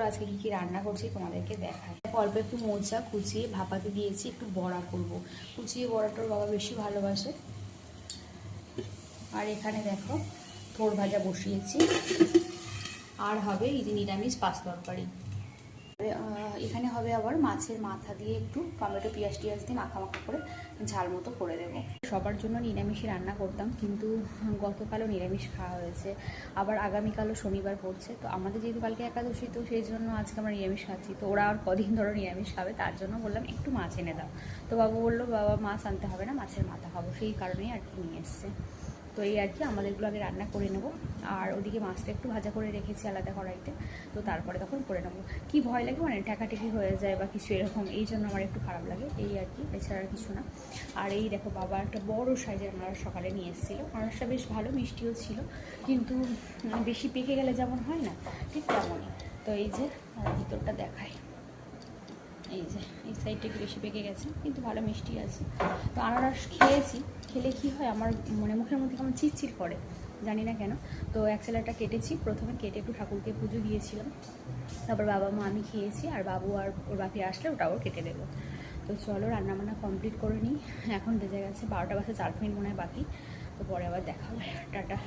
আজকে কি কি রান্না করছি তোমাদেরকে দেখাই। অল্প একটু মোচা কুচিয়ে ভাপাতে দিয়েছি, একটু বড়া করব। কুচিয়ে বড়াটার বাবা বেশি ভালোবাসে। আর এখানে দেখো থোড় ভাজা বসিয়েছি, আর হবে এই যে নিরামিষ পাঁচ তরকারি। এখানে হবে আবার মাছের মাথা দিয়ে একটু টমেটো পেঁয়াজ টিয়াজ দিয়ে মাখা মাখা করে ঝাল মতো করে দেবো। সবার জন্য নিরামিষই রান্না করতাম, কিন্তু গতকালও নিরামিষ খাওয়া হয়েছে, আবার আগামীকালও শনিবার পড়ছে। তো আমাদের যেহেতু কালকে একাদশী, তো সেই জন্য আজকে আমরা নিরামিষ খাচ্ছি। তো ওরা আর কদিন ধরো নিরামিষ খাবে, তার জন্য বললাম একটু মাছ এনে দাও। তো বাবু বললো বাবা মাছ আনতে হবে না, মাছের মাথা খাবো, সেই কারণেই আর কি নিয়ে এসছে। তো এই আর কি আমাদেরগুলো আগে রান্না করে নেবো। আর ওদিকে মাছটা একটু ভাজা করে রেখেছি আলাদা কড়াইতে, তো তারপরে তখন করে নেবো। কি ভয় লাগে মানে ঠেকাঠেকি হয়ে যায় বা কিছু এরকম, এই জন্য আমার একটু খারাপ লাগে, এই আর কি, এছাড়া আর কিছু না। আর এই দেখো বাবা একটা বড় সাইজের আনারস সকালে নিয়ে এসেছিলো। আনারসটা বেশ ভালো মিষ্টিও ছিল, কিন্তু বেশি পেকে গেলে যেমন হয় না, ঠিক তেমনই। তো এই যে ভিতরটা দেখায়, এই যে এই সাইডটা একটু বেশি পেকে গেছে, কিন্তু ভালো মিষ্টি আছে। তো আনারস খেয়েছি, খেলে কি হয় আমার মানে মুখের মধ্যে কেমন চিরচির করে, জানি না কেন। তো এক সেলাটা কেটেছি, প্রথমে কেটে একটু ঠাকুরকে পুজো দিয়েছিলাম, তারপর বাবা মা আমি খেয়েছি, আর বাবু আর ওর বাকি আসলে ওটাও কেটে দেবো। তো চলো রান্নাবান্না কমপ্লিট করে নিই। এখন বেজে গেছে 12টা বাজে 4 মিনিট মনে হয় বাকি। তো পরে আবার দেখা হবে, টাটা।